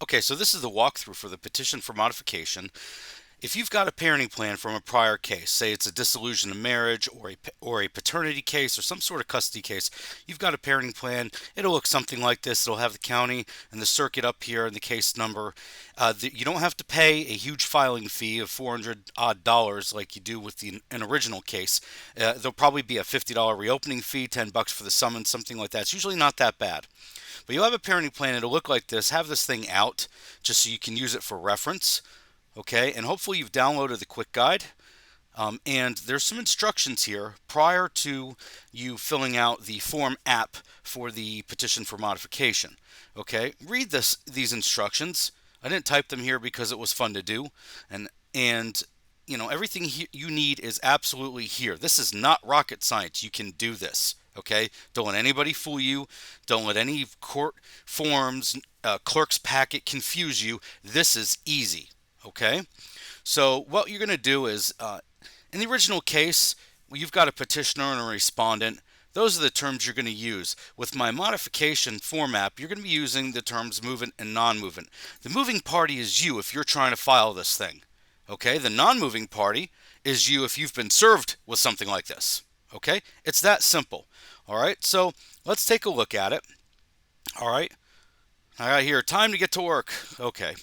Okay, so this is the walkthrough for the petition for modification. If you've got a parenting plan from a prior case, say it's a dissolution of marriage or a paternity case or some sort of custody case, you've got a parenting plan. It'll look something like this. It'll have the county and the circuit up here and the case number. You don't have to pay a huge filing fee of $400 like you do with an original case. There'll probably be a $50 reopening fee, $10 for the summons, something like that. It's usually not that bad. But you'll have a parenting plan. It'll look like this. Have this thing out just so you can use it for reference. Okay, and hopefully you've downloaded the quick guide. And there's some instructions here prior to you filling out the form app for the petition for modification. Okay, read these instructions. I didn't type them here because it was fun to do, and everything you need is absolutely here. This is not rocket science. You can do this. Okay, don't let anybody fool you. Don't let any court forms, clerk's packet confuse you. This is easy. Okay, so what you're going to do is, in the original case, you've got a petitioner and a respondent. Those are the terms you're going to use. With my modification form app, you're going to be using the terms moving and non-moving. The moving party is you if you're trying to file this thing. Okay, the non-moving party is you if you've been served with something like this. Okay, it's that simple. All right, so let's take a look at it. All right, I got here, time to get to work. Okay.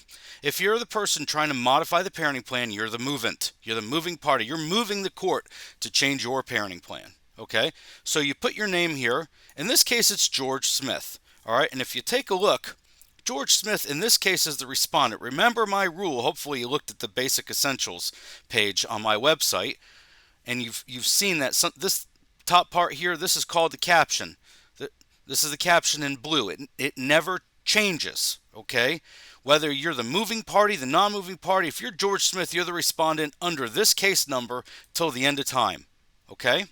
If you're the person trying to modify the parenting plan, you're the movant. You're the moving party. You're moving the court to change your parenting plan. Okay? So you put your name here. In this case, it's George Smith. All right? And if you take a look, George Smith, in this case, is the respondent. Remember my rule. Hopefully you looked at the basic essentials page on my website, and you've seen that this top part here, this is called the caption. This is the caption in blue. It never changes. Okay? Whether you're the moving party, the non-moving party, if you're George Smith, you're the respondent under this case number till the end of time. Okay?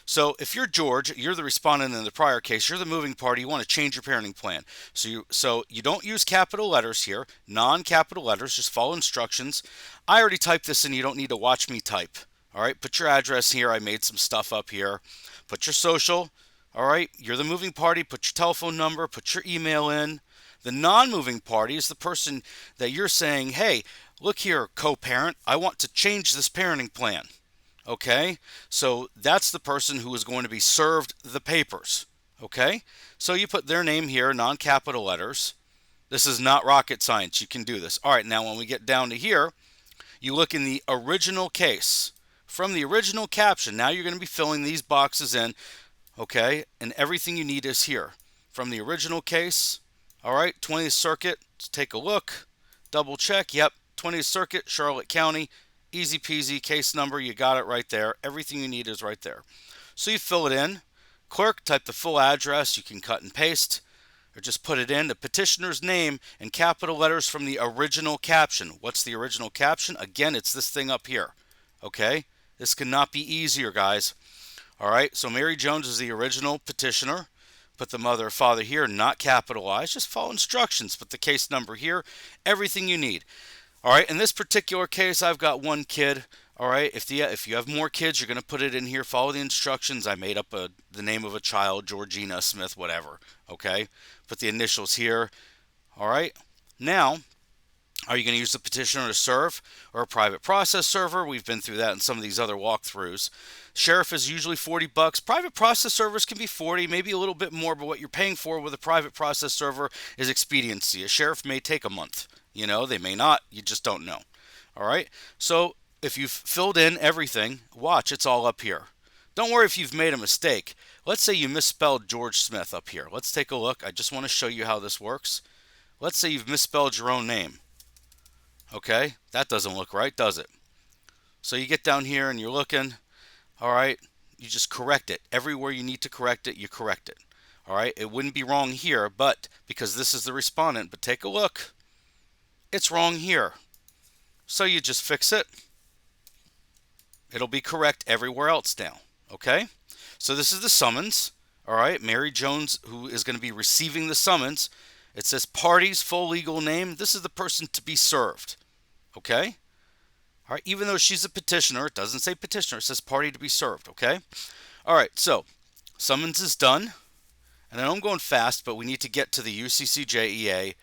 So if you're George, you're the respondent in the prior case, you're the moving party, you want to change your parenting plan. So you don't use capital letters here, non-capital letters, just follow instructions. I already typed this in, you don't need to watch me type. All right, put your address here, I made some stuff up here. Put your social, all right, you're the moving party, put your telephone number, put your email in. The non-moving party is the person that you're saying, hey, look here, co-parent, I want to change this parenting plan. Okay? So that's the person who is going to be served the papers. Okay? So you put their name here, non-capital letters. This is not rocket science. You can do this. All right, now when we get down to here, you look in the original case. From the original caption, now you're going to be filling these boxes in. Okay? And everything you need is here. From the original case, all right, 20th Circuit, let's take a look, double check, yep, 20th Circuit, Charlotte County, easy peasy, case number, you got it right there. Everything you need is right there. So you fill it in. Clerk, type the full address, you can cut and paste, or just put it in, the petitioner's name in capital letters from the original caption. What's the original caption? Again, it's this thing up here, okay? This cannot be easier, guys. All right, so Mary Jones is the original petitioner. Put the mother or father here, not capitalized. Just follow instructions. Put the case number here. Everything you need. All right. In this particular case, I've got one kid. All right. If you have more kids, you're going to put it in here. Follow the instructions. I made up the name of a child, Georgina Smith, whatever. Okay. Put the initials here. All right. Now, are you going to use the petitioner to serve or a private process server? We've been through that in some of these other walkthroughs. Sheriff is usually $40. Private process servers can be $40, maybe a little bit more, but what you're paying for with a private process server is expediency. A sheriff may take a month. They may not. You just don't know. All right? So if you've filled in everything, watch, it's all up here. Don't worry if you've made a mistake. Let's say you misspelled George Smith up here. Let's take a look. I just want to show you how this works. Let's say you've misspelled your own name. Okay? That doesn't look right, does it? So you get down here and you're looking. All right, you just correct it. Everywhere you need to correct it, you correct it. All right, it wouldn't be wrong here, but because this is the respondent, but take a look. It's wrong here. So you just fix it. It'll be correct everywhere else now. Okay, so this is the summons. All right, Mary Jones, who is going to be receiving the summons. It says party's full legal name. This is the person to be served. Okay. All right, even though she's a petitioner, it doesn't say petitioner, it says party to be served, okay? All right, so summons is done. And I know I'm going fast, but we need to get to the UCCJEA.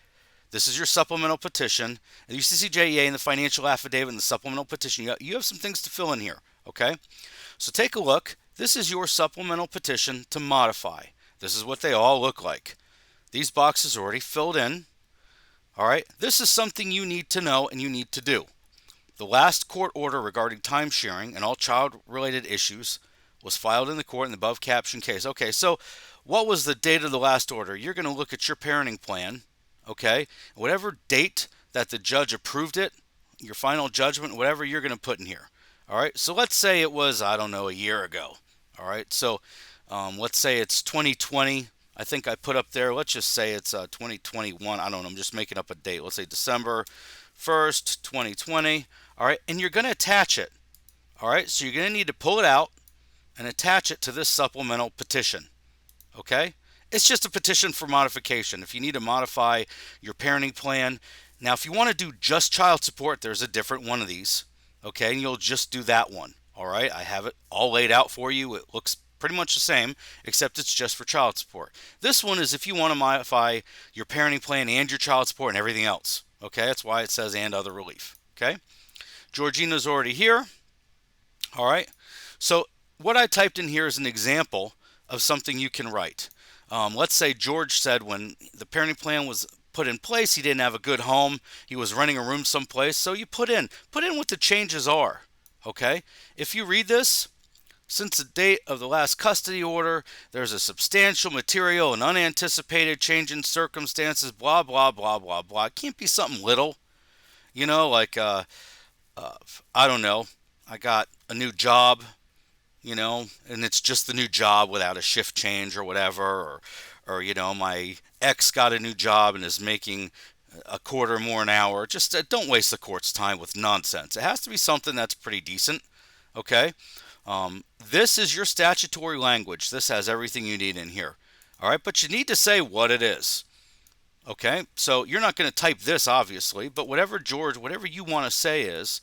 This is your supplemental petition. The UCCJEA and the financial affidavit and the supplemental petition, you have some things to fill in here, okay? So take a look. This is your supplemental petition to modify. This is what they all look like. These boxes are already filled in, all right? This is something you need to know and you need to do. The last court order regarding time sharing and all child-related issues was filed in the court in the above captioned case. Okay, so what was the date of the last order? You're going to look at your parenting plan, okay? Whatever date that the judge approved it, your final judgment, whatever you're going to put in here. All right, so let's say it was, I don't know, a year ago. All right, so let's say it's 2020. I think I put up there, let's just say it's 2021. I don't know, I'm just making up a date. Let's say December 1st, 2020. All right, and you're going to attach it. All right, so you're going to need to pull it out and attach it to this supplemental petition. Okay? It's just a petition for modification. If you need to modify your parenting plan. Now, if you want to do just child support, there's a different one of these. Okay, and you'll just do that one. All right, I have it all laid out for you. It looks pretty much the same, except it's just for child support. This one is if you want to modify your parenting plan and your child support and everything else. Okay, that's why it says and other relief. Okay? Georgina's already here. All right. So what I typed in here is an example of something you can write. Let's say George said when the parenting plan was put in place, he didn't have a good home. He was renting a room someplace. So you put in what the changes are. Okay. If you read this, since the date of the last custody order, there's a substantial material and unanticipated change in circumstances, blah, blah, blah, blah, blah. It can't be something little, like I don't know, I got a new job, and it's just the new job without a shift change or whatever, or my ex got a new job and is making a quarter more an hour. Just don't waste the court's time with nonsense. It has to be something that's pretty decent, okay? This is your statutory language. This has everything you need in here, all right? But you need to say what it is. Okay, so you're not going to type this, obviously, but whatever you want to say is,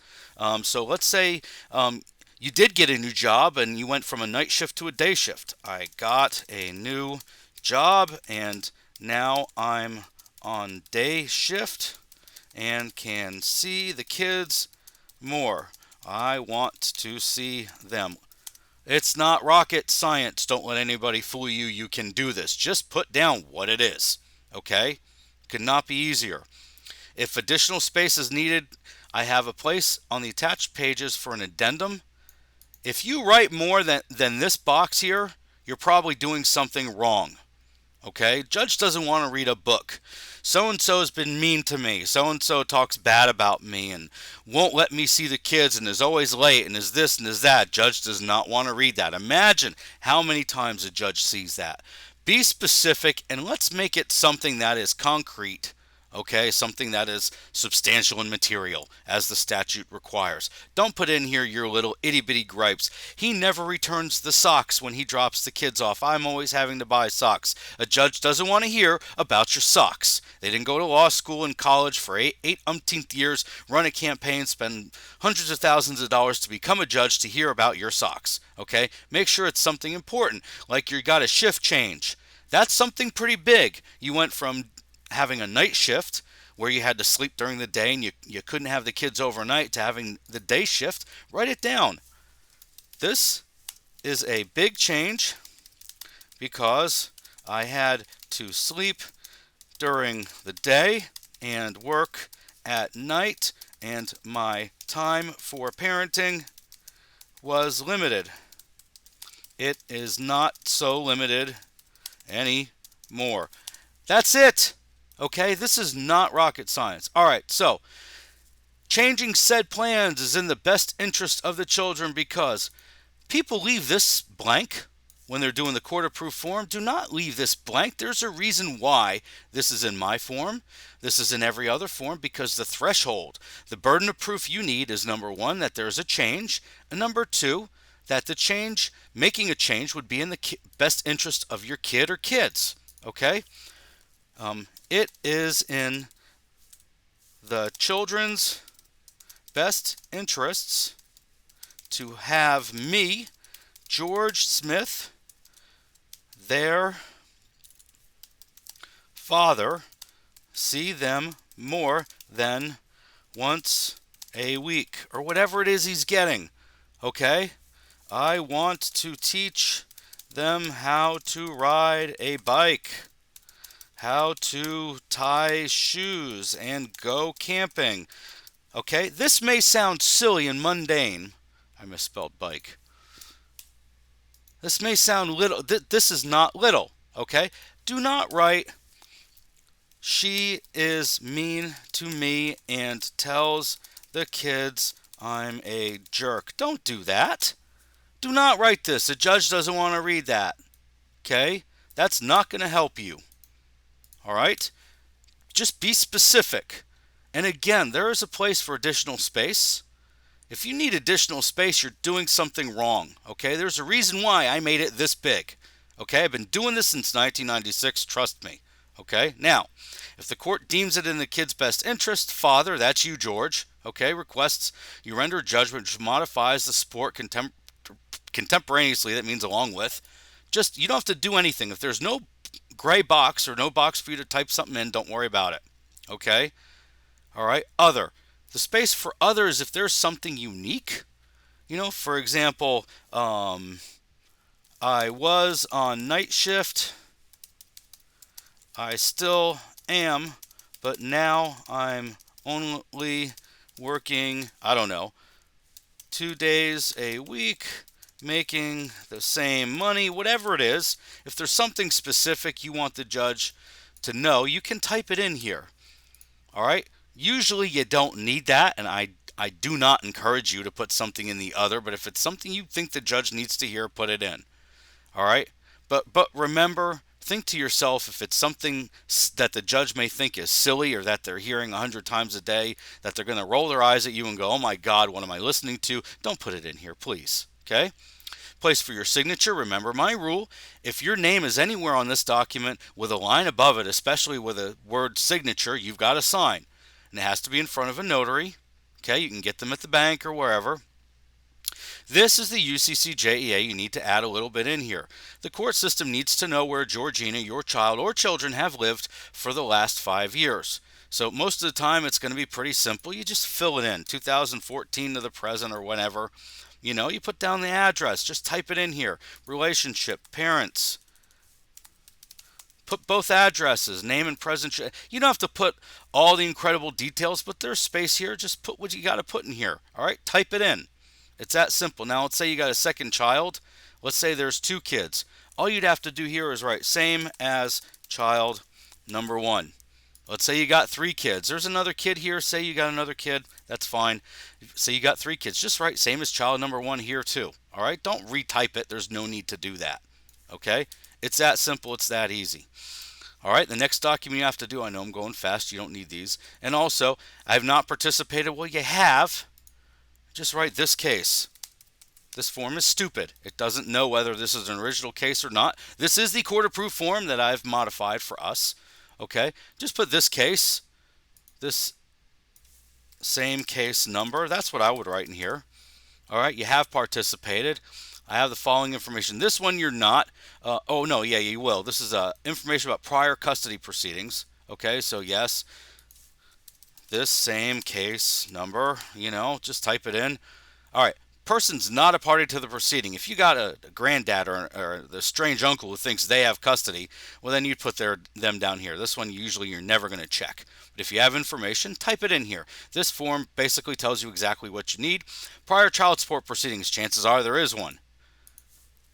so let's say you did get a new job and you went from a night shift to a day shift. I got a new job and now I'm on day shift and can see the kids more. I want to see them. It's not rocket science. Don't let anybody fool you. You can do this. Just put down what it is, okay? Could not be easier. If additional space is needed, I have a place on the attached pages for an addendum. If you write more than this box here, you're probably doing something wrong. Okay? Judge doesn't want to read a book. So-and-so has been mean to me. So-and-so talks bad about me and won't let me see the kids and is always late and is this and is that. Judge does not want to read that. Imagine how many times a judge sees that. Be specific and let's make it something that is concrete, okay? Something that is substantial in material, as the statute requires. Don't put in here your little itty-bitty gripes. He never returns the socks when he drops the kids off. I'm always having to buy socks. A judge doesn't want to hear about your socks. They didn't go to law school and college for eight umpteenth years, run a campaign, spend hundreds of thousands of dollars to become a judge to hear about your socks, okay? Make sure it's something important, like you got a shift change. That's something pretty big. You went from having a night shift where you had to sleep during the day and you couldn't have the kids overnight to having the day shift. Write it down. This is a big change because I had to sleep during the day and work at night and my time for parenting was limited. It is not so limited anymore. That's it. Okay, this is not rocket science. All right, so changing said plans is in the best interest of the children because people leave this blank when they're doing the court-approved form. Do not leave this blank. There's a reason why this is in my form. This is in every other form because the threshold, the burden of proof you need is number one, that there's a change, and number two, that the change, making a change would be in the best interest of your kid or kids. Okay? It is in the children's best interests to have me, George Smith, their father, see them more than once a week, or whatever it is he's getting. Okay? I want to teach them how to ride a bike, how to tie shoes and go camping. Okay? This may sound silly and mundane. I misspelled bike. This may sound little. This is not little. Okay? Do not write, she is mean to me and tells the kids I'm a jerk. Don't do that. Do not write this. The judge doesn't want to read that. Okay? That's not going to help you. All right? Just be specific. And again, there is a place for additional space. If you need additional space, you're doing something wrong. Okay? There's a reason why I made it this big. Okay? I've been doing this since 1996. Trust me. Okay? Now, if the court deems it in the kid's best interest, father, that's you, George, okay, requests you render a judgment which modifies the sport contemporaneously, that means along with. Just, you don't have to do anything. If there's no gray box or no box for you to type something in, don't worry about it. Okay? All right? Other. The space for other is if there's something unique. You know, for example, I was on night shift. I still am, but now I'm only working, I don't know, 2 days a week, making the same money, whatever it is. If there's something specific you want the judge to know, you can type it in here. All right? Usually you don't need that, and I do not encourage you to put something in the other, but if it's something you think the judge needs to hear, put it in. All right? But remember, think to yourself, if it's something that the judge may think is silly or that they're hearing 100 times a day, that they're going to roll their eyes at you and go, oh my God, what am I listening to? Don't put it in here, please. Okay? Place for your signature. Remember my rule. If your name is anywhere on this document with a line above it, especially with a word signature, you've got to sign. And it has to be in front of a notary. Okay? You can get them at the bank or wherever. This is the UCCJEA. You need to add a little bit in here. The court system needs to know where Georgina, your child, or children have lived for the last 5 years. So most of the time it's going to be pretty simple. You just fill it in, 2014 to the present or whenever. You know, you put down the address. Just type it in here. Relationship, parents. Put both addresses, name and present. You don't have to put all the incredible details, but there's space here. Just put what you got to put in here. All right, type it in. It's that simple. Now, let's say you got a second child. Let's say there's 2 kids. All you'd have to do here is write same as child number 1. Let's say you got 3 kids. There's another kid here. Say you got another kid. That's fine. Say you got 3 kids. Just write same as child number 1 here too. All right? Don't retype it. There's no need to do that. Okay? It's that simple. It's that easy. All right, the next document you have to do, I know I'm going fast. You don't need these. And also, I have not participated. Well, you have. Just write this case. This form is stupid. It doesn't know whether this is an original case or not. This is the court-approved form that I've modified for us. Okay? Just put this case, this same case number. That's what I would write in here. All right? You have participated. I have the following information. This one you're not. Oh, no, yeah, you will. This is information about prior custody proceedings. Okay? So, yes. This same case number, you know, just type it in. All right, person's not a party to the proceeding. If you got a granddad or the strange uncle who thinks they have custody, well, then you'd put them down here. This one usually you're never going to check. But if you have information, type it in here. This form basically tells you exactly what you need. Prior child support proceedings, chances are there is one.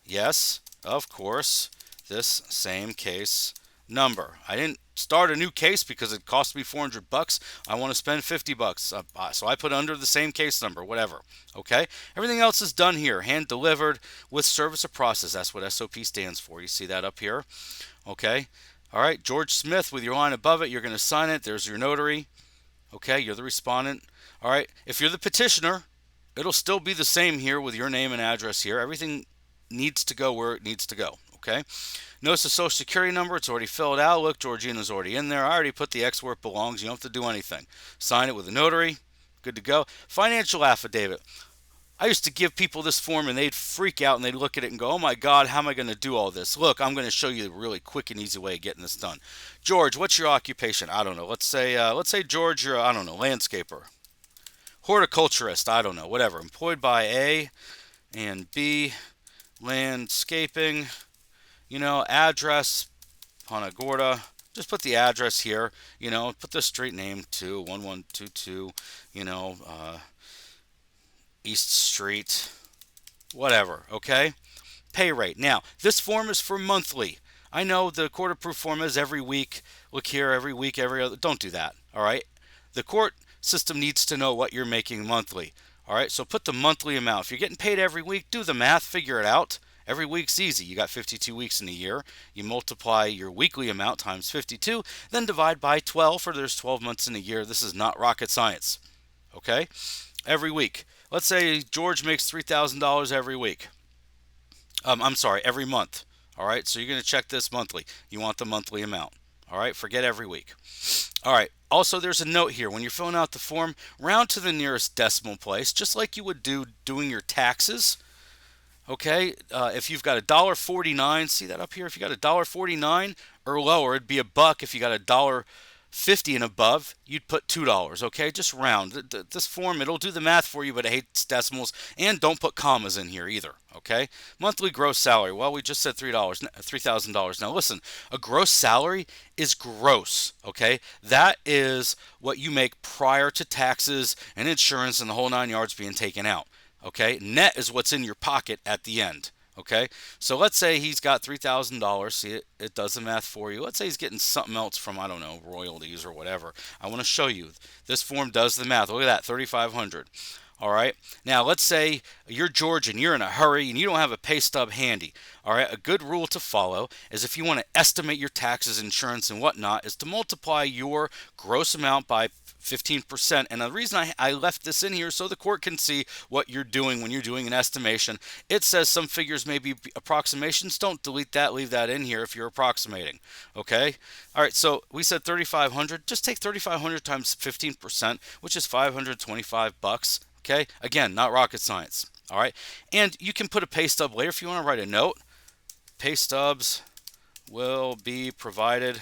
Yes, of course, this same case number. I didn't start a new case because it cost me $400. I want to spend $50. So I put under the same case number, whatever. Okay? Everything else is done here. Hand delivered with service of process. That's what SOP stands for. You see that up here? Okay? All right. George Smith with your line above it. You're going to sign it. There's your notary. Okay? You're the respondent. All right. If you're the petitioner, it'll still be the same here with your name and address here. Everything needs to go where it needs to go. Okay? Notice the social security number. It's already filled out. Look, Georgina's already in there. I already put the X where it belongs. You don't have to do anything. Sign it with a notary. Good to go. Financial affidavit. I used to give people this form and they'd freak out and they'd look at it and go, oh my God, how am I going to do all this? Look, I'm going to show you a really quick and easy way of getting this done. George, what's your occupation? I don't know. Let's say George, you're, I don't know, landscaper, horticulturist, I don't know, whatever. Employed by A and B, landscaping, address, Punta Gorda. Just put the address here, put the street name 21122, East Street, whatever, okay? Pay rate. Now, this form is for monthly. I know the court approved form is every week. Look here, every week, every other. Don't do that, all right? The court system needs to know what you're making monthly, all right? So put the monthly amount. If you're getting paid every week, do the math, figure it out. Every week's easy. You got 52 weeks in a year. You multiply your weekly amount times 52, then divide by 12, for there's 12 months in a year. This is not rocket science, okay? Every week. Let's say George makes $3,000 every week. I'm sorry, every month. All right, so you're going to check this monthly. You want the monthly amount. All right, forget every week. All right, also there's a note here. When you're filling out the form, round to the nearest decimal place, just like you would do doing your taxes. Okay, if you've got $1.49, see that up here? If you got $1.49 or lower, it'd be a buck. If you got $1.50 and above, you'd put $2. Okay, just round. This form, it'll do the math for you, but it hates decimals. And don't put commas in here either. Okay, monthly gross salary. Well, we just said $3,000. Now listen, a gross salary is gross. Okay, that is what you make prior to taxes and insurance and the whole 9 yards being taken out. Okay, net is what's in your pocket at the end. Okay, so let's say he's got $3,000. See, it does the math for you. Let's say he's getting something else from, I don't know, royalties or whatever. I want to show you. This form does the math. Look at that, $3,500. All right, now let's say you're George and you're in a hurry and you don't have a pay stub handy. All right, a good rule to follow is if you want to estimate your taxes, insurance, and whatnot, is to multiply your gross amount by 15%. And the reason I left this in here so the court can see what you're doing when you're doing an estimation. It says some figures may be approximations. Don't delete that. Leave that in here if you're approximating. Okay? All right, so we said 3,500. Just take 3,500 times 15%, which is $525. Okay? Again, not rocket science. All right? And you can put a pay stub later if you want to write a note. Pay stubs will be provided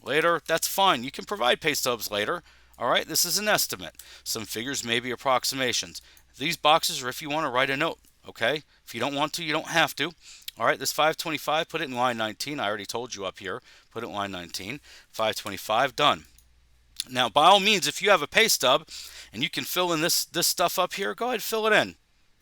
later. That's fine. You can provide pay stubs later. All right, this is an estimate. Some figures may be approximations. These boxes are if you want to write a note, okay? If you don't want to, you don't have to. All right, this 525, put it in line 19. I already told you up here. Put it in line 19. 525, done. Now, by all means, if you have a pay stub and you can fill in this stuff up here, go ahead, fill it in.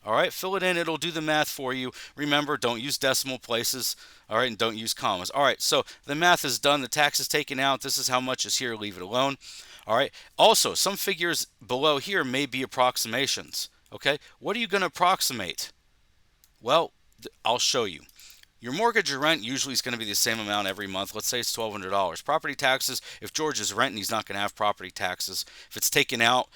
All right, fill it in. It'll do the math for you. Remember, don't use decimal places. All right, and don't use commas. All right, so the math is done. The tax is taken out. This is how much is here. Leave it alone. All right. Also, some figures below here may be approximations. Okay, what are you going to approximate? Well, I'll show you. Your mortgage or rent usually is going to be the same amount every month. Let's say it's $1,200. Property taxes, if George is renting, he's not going to have property taxes. If it's taken out,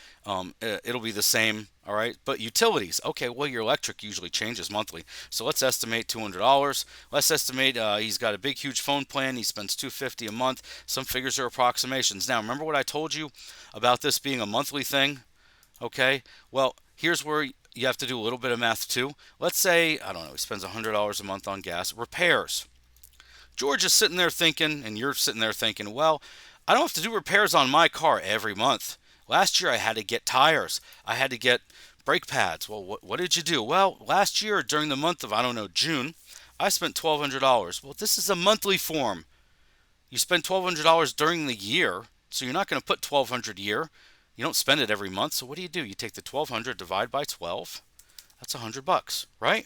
it'll be the same. All right. But utilities, okay, well, your electric usually changes monthly. So let's estimate $200. Let's estimate he's got a big, huge phone plan. He spends $250 a month. Some figures are approximations. Now, remember what I told you about this being a monthly thing? Okay. Well, here's where you have to do a little bit of math too. Let's say, I don't know, he spends $100 a month on gas. Repairs. George is sitting there thinking, and you're sitting there thinking, well, I don't have to do repairs on my car every month. Last year I had to get tires. I had to get brake pads. Well, what did you do? Well, last year during the month of, I don't know, June, I spent $1,200. Well, this is a monthly form. You spend $1,200 during the year, so you're not going to put $1,200 a year. You don't spend it every month, so what do? You take the $1,200, divide by 12. That's $100, right?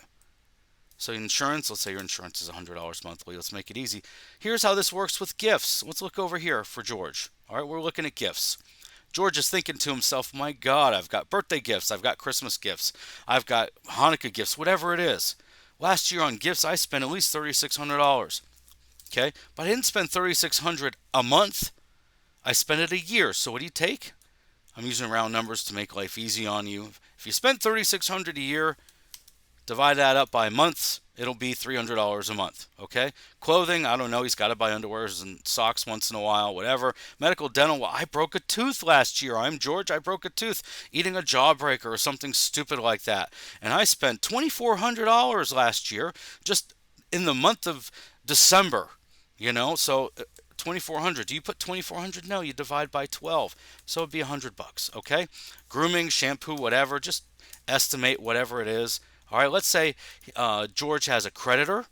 So insurance, let's say your insurance is $100 monthly. Let's make it easy. Here's how this works with gifts. Let's look over here for George. All right, we're looking at gifts. George is thinking to himself, my God, I've got birthday gifts, I've got Christmas gifts, I've got Hanukkah gifts, whatever it is. Last year on gifts, I spent at least $3,600. Okay, but I didn't spend $3,600 a month. I spent it a year. So what do you take? I'm using round numbers to make life easy on you. If you spend $3,600 a year, divide that up by months, it'll be $300 a month. Okay. Clothing, I don't know. He's got to buy underwears and socks once in a while, whatever. Medical, dental, well, I broke a tooth last year. I'm George. I broke a tooth eating a jawbreaker or something stupid like that. And I spent $2,400 last year just in the month of December. So 2,400. Do you put 2,400? No, you divide by 12. So it'd be $100. Okay. Grooming, shampoo, whatever. Just estimate whatever it is. All right, let's say George has a creditor.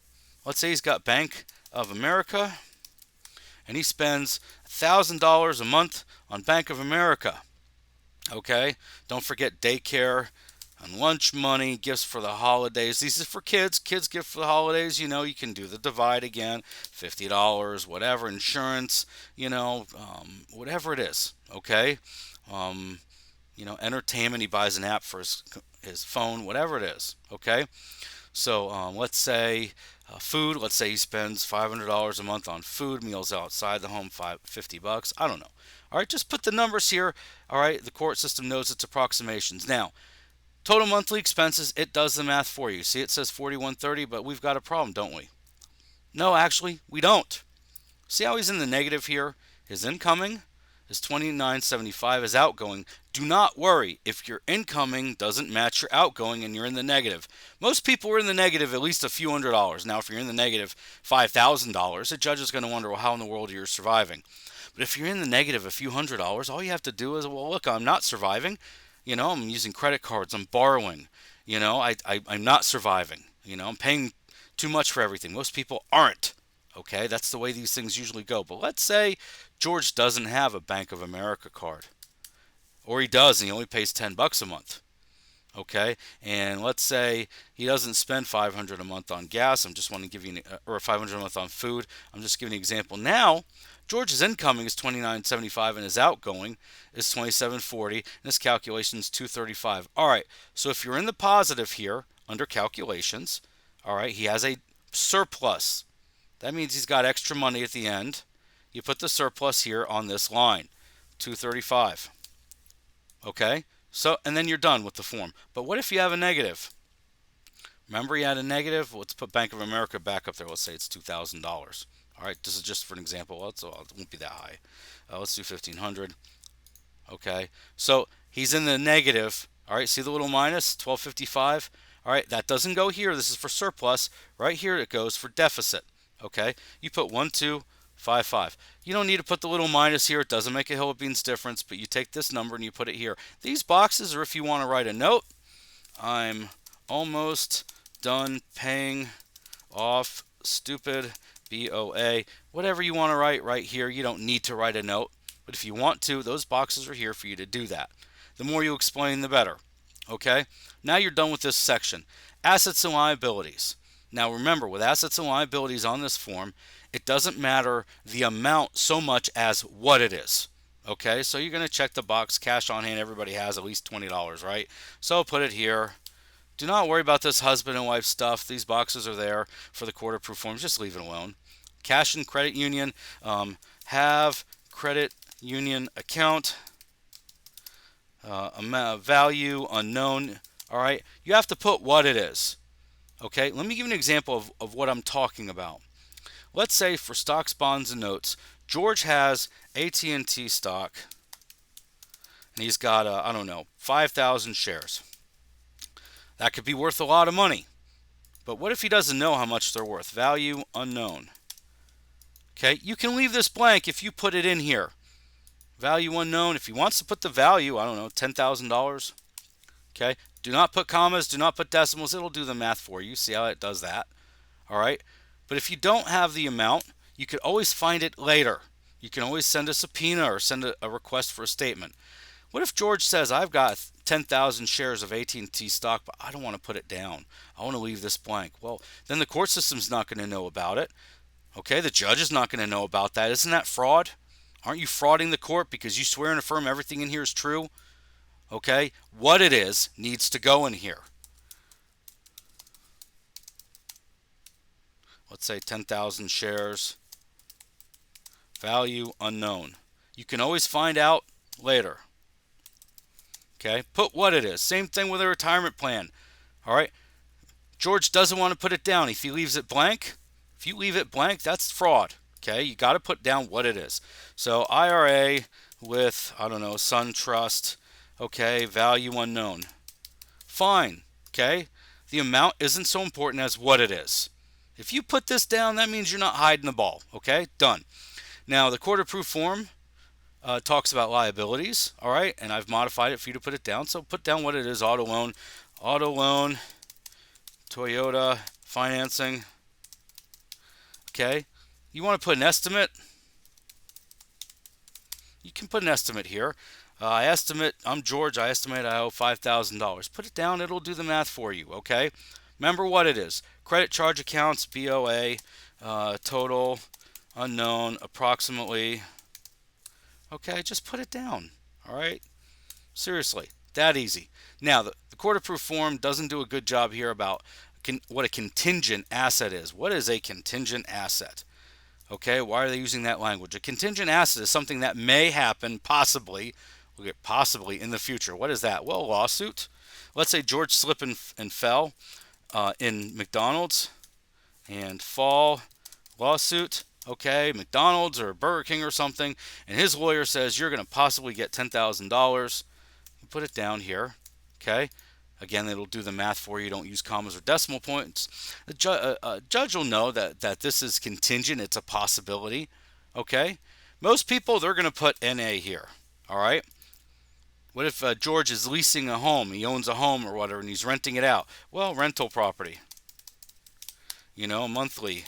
Let's say he's got Bank of America, and he spends $1,000 a month on Bank of America. Okay, don't forget daycare and lunch money, gifts for the holidays. These are for kids. Kids gift for the holidays. You can do the divide again, $50, whatever. Insurance, whatever it is. Okay. Entertainment. He buys an app for his phone, whatever it is. Okay. So let's say food. Let's say he spends $500 a month on food, meals outside the home, $50. I don't know. All right, just put the numbers here. All right, the court system knows it's approximations. Now, total monthly expenses, it does the math for you. See, it says 4130, but we've got a problem, don't we? No, actually, we don't. See how he's in the negative here? His incoming is $29.75. His outgoing. Do not worry if your incoming doesn't match your outgoing and you're in the negative. Most people are in the negative at least a few $100s. Now, if you're in the negative $5,000, the judge is going to wonder, well, how in the world you're surviving. But if you're in the negative a few $100s, all you have to do is, well, look, I'm not surviving. I'm using credit cards. I'm borrowing. I'm not surviving. I'm paying too much for everything. Most people aren't. Okay, that's the way these things usually go. But let's say George doesn't have a Bank of America card. Or he does and he only pays $10 a month. Okay, and let's say he doesn't spend $500 a month on gas. I'm just want to give you or $500 a month on food. I'm just giving you an example. Now, George's incoming is $29.75 and his outgoing is $27.40 and his calculation is $235. All right, so if you're in the positive here under calculations, all right, he has a surplus. That means he's got extra money at the end. You put the surplus here on this line, $235. Okay? So, and then you're done with the form. But what if you have a negative? Remember you had a negative? Let's put Bank of America back up there. Let's say it's $2,000. All right, this is just for an example. It won't be that high. Let's do 1,500. Okay, so he's in the negative. All right, see the little minus, 1255. All right, that doesn't go here. This is for surplus. Right here it goes for deficit. Okay, you put 1255. You don't need to put the little minus here. It doesn't make a hill of beans difference, but you take this number and you put it here. These boxes are if you want to write a note. I'm almost done paying off stupid BOA. Whatever you want to write right here. You don't need to write a note, but if you want to, those boxes are here for you to do that. The more you explain, the better. Okay, now you're done with this section. Assets and liabilities. Now remember, with assets and liabilities on this form, it doesn't matter the amount so much as what it is. Okay, so you're going to check the box, cash on hand. Everybody has at least $20, right? So put it here. Do not worry about this husband and wife stuff. These boxes are there for the court approved forms. Just leave it alone. Cash and credit union. Have credit union account. Amount value unknown. All right, you have to put what it is. Okay, let me give you an example of what I'm talking about. Let's say for stocks, bonds, and notes, George has AT&T stock, and he's got, I don't know, 5,000 shares. That could be worth a lot of money. But what if he doesn't know how much they're worth? Value unknown. Okay, you can leave this blank if you put it in here. Value unknown. If he wants to put the value, I don't know, $10,000. Okay, do not put commas, do not put decimals. It'll do the math for you. See how it does that? All right. But if you don't have the amount, you could always find it later. You can always send a subpoena or send a request for a statement. What if George says, I've got 10,000 shares of AT&T stock, but I don't want to put it down. I want to leave this blank. Well, then the court system's not going to know about it. Okay, the judge is not going to know about that. Isn't that fraud? Aren't you frauding the court because you swear and affirm everything in here is true? Okay, what it is needs to go in here. Let's say 10,000 shares, value unknown. You can always find out later. Okay, put what it is. Same thing with a retirement plan. All right, George doesn't want to put it down. If he leaves it blank, if you leave it blank, that's fraud. Okay, you got to put down what it is. So IRA with, I don't know, SunTrust, okay, value unknown. Fine, okay? The amount isn't so important as what it is. If you put this down, that means you're not hiding the ball, okay? Done. Now, the court-approved form talks about liabilities, all right? And I've modified it for you to put it down. So put down what it is: auto loan, Toyota financing, okay? You want to put an estimate? You can put an estimate here. I'm George, I estimate I owe $5,000. Put it down, it'll do the math for you, okay? Remember what it is: credit charge accounts, BOA, total, unknown, approximately. Okay, just put it down, all right? Seriously, that easy. Now, the court-approved form doesn't do a good job here about what a contingent asset is. What is a contingent asset? Okay, why are they using that language? A contingent asset is something that may happen, possibly, we'll get possibly in the future. What is that? Well, a lawsuit. Let's say George slipped and fell in McDonald's and fall lawsuit. Okay, McDonald's or Burger King or something, and his lawyer says you're going to possibly get $10,000. You put it down here. Okay. Again, it'll do the math for you. Don't use commas or decimal points. A judge will know that this is contingent. It's a possibility. Okay. Most people, they're going to put NA here. All right. What if George is leasing a home? He owns a home or whatever, and he's renting it out. Well, rental property. Monthly.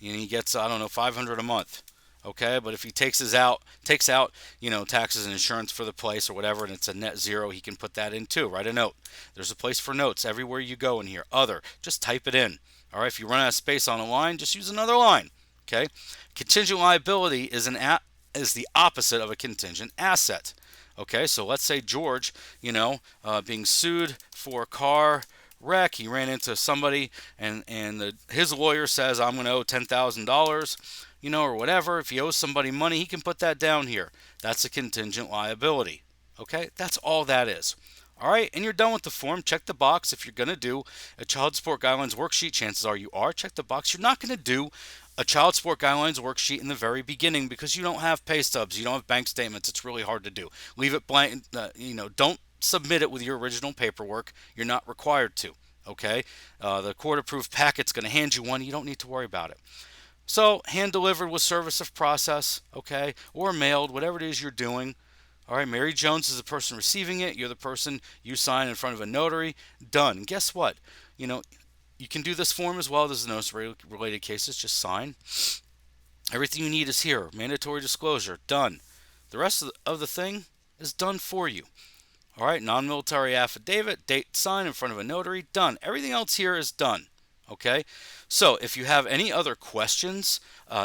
And he gets, I don't know, $500 a month. Okay, but if he takes out, taxes and insurance for the place or whatever, and it's a net zero, he can put that in too. Write a note. There's a place for notes everywhere you go in here. Other, just type it in. All right, if you run out of space on a line, just use another line. Okay, contingent liability is the opposite of a contingent asset. Okay, so let's say George, being sued for a car wreck. He ran into somebody, and his lawyer says, I'm going to owe $10,000. Or whatever. If he owes somebody money, he can put that down here. That's a contingent liability. Okay, that's all that is. All right, and you're done with the form. Check the box. If you're going to do a child support guidelines worksheet, chances are you are. Check the box. You're not going to do a child support guidelines worksheet in the very beginning because you don't have pay stubs, you don't have bank statements. It's really hard to do. Leave it blank. Don't submit it with your original paperwork. You're not required to. Okay, the court-approved packet's going to hand you one. You don't need to worry about it. So, hand delivered with service of process, okay, or mailed, whatever it is you're doing. All right, Mary Jones is the person receiving it. You're the person you sign in front of a notary. Done. And guess what? You can do this form as well as the notice-related cases. Just sign. Everything you need is here. Mandatory disclosure. Done. The rest of the thing is done for you. All right, non-military affidavit, date, sign in front of a notary. Done. Everything else here is done. Okay, so if you have any other questions,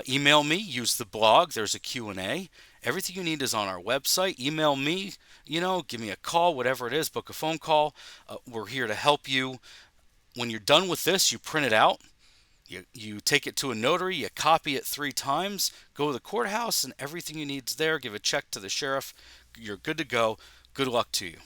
email me. Use the blog. There's a Q&A. Everything you need is on our website. Email me, give me a call, whatever it is. Book a phone call. We're here to help you. When you're done with this, you print it out. You take it to a notary. You copy it 3 times. Go to the courthouse, and everything you need is there. Give a check to the sheriff. You're good to go. Good luck to you.